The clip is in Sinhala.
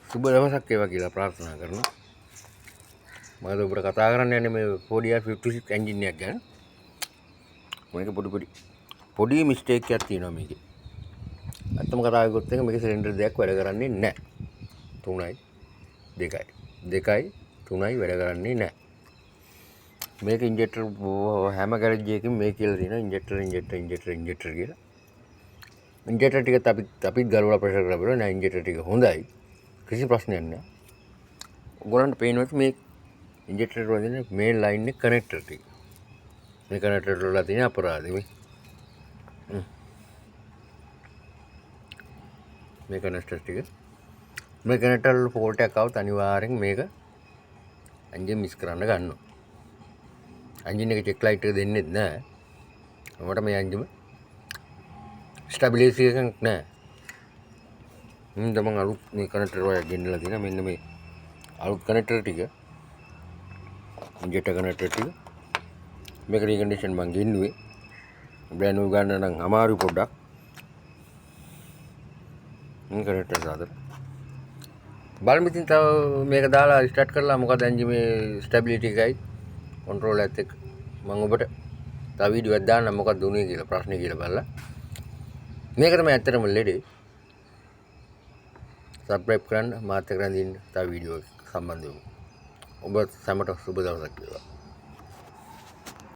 සුබ දවසක් වේවා කියලා ප්‍රාර්ථනා කරනවා. මම ඔබට කතා කරන්න යන්නේ මේ Ford F56 එන්ජින් එකක් ගැන. මේක පොඩි මිස්ටේක් එකක් තියෙනවා මේකේ. අත්තම කතා කරගොත් එක මේකේ සිලින්ඩර් දෙකක් වැඩ කරන්නේ නැහැ. 3යි 2යි 3යි වැඩ කරන්නේ නැහැ. මේක ඉන්ජෙක්ටර් හැම ගෑරේජ් එකකින් මේ කියලා තියෙනවා ඉන්ජෙක්ටර් කියලා. ඉන්ජෙක්ටර් ටික අපිත් ගලවලා ප්‍රෙෂර් කරලා බලනවා නෑ ඉන්ජෙක්ටර් ටික හොඳයි. කිසි ප්‍රශ්නයක් නැහැ. ඔයගොල්ලන්ට පේනවා මේ ඉන්ජෙක්ටර් වල තියෙන මේ ලයින් එක කනෙක්ටර් ටික. මේ කනෙක්ටර් වල තියෙන අපරාධෙ මේ කනෙක්ටර් ටික. මේ කනෙක්ටර් වල ෆෝල්ට් එකක් આવුත් අනිවාර්යෙන් මේක එන්ජින් මිස් කරන්න ගන්නවා. එන්ජින් එක චෙක් ලයිට් එක දෙන්නේ නැහැ. මට මේ එන්ජින් ස්ටැබිලයිසේෂන් නැහැ. මම අලුත් මේ කනෙක්ටර් වල ගෙන්නලා තියෙනවා. මෙන්න මේ අලුත් කනෙක්ටර් ටික. ඉන්ජෙක්ටර් කනෙක්ටර් ටික. මේක රීකන්ඩිෂන් මං ගෙන්නුවේ. බ්‍රෑන්ඩ් නිව් ගන්න නම් අමාරු පොඩ්ඩක්. මේ කනෙක්ටර් දාලා බලමු ඉතින් තව මේක දාලා ස්ටාර්ට් කරලා මොකද එන්ජිමේ ස්ටැබිලිටි එකයි කන්ට්‍රෝල් එකත් එක්ක මම ඔබට තව වීඩියෝ එකක් දාන්නම් මොකක්ද උනේ කියලා ප්‍රශ්නේ කියලා බලලා මේක තමයි ඇත්තටම ලෙඩේ සබ්ස්ක්‍රයිබ් කරන්න මාත් එක්ක රැඳින්න තව වීඩියෝ එක සම්බන්ධ වෙමු ඔබ සැමට සුබ දවසක් වේවා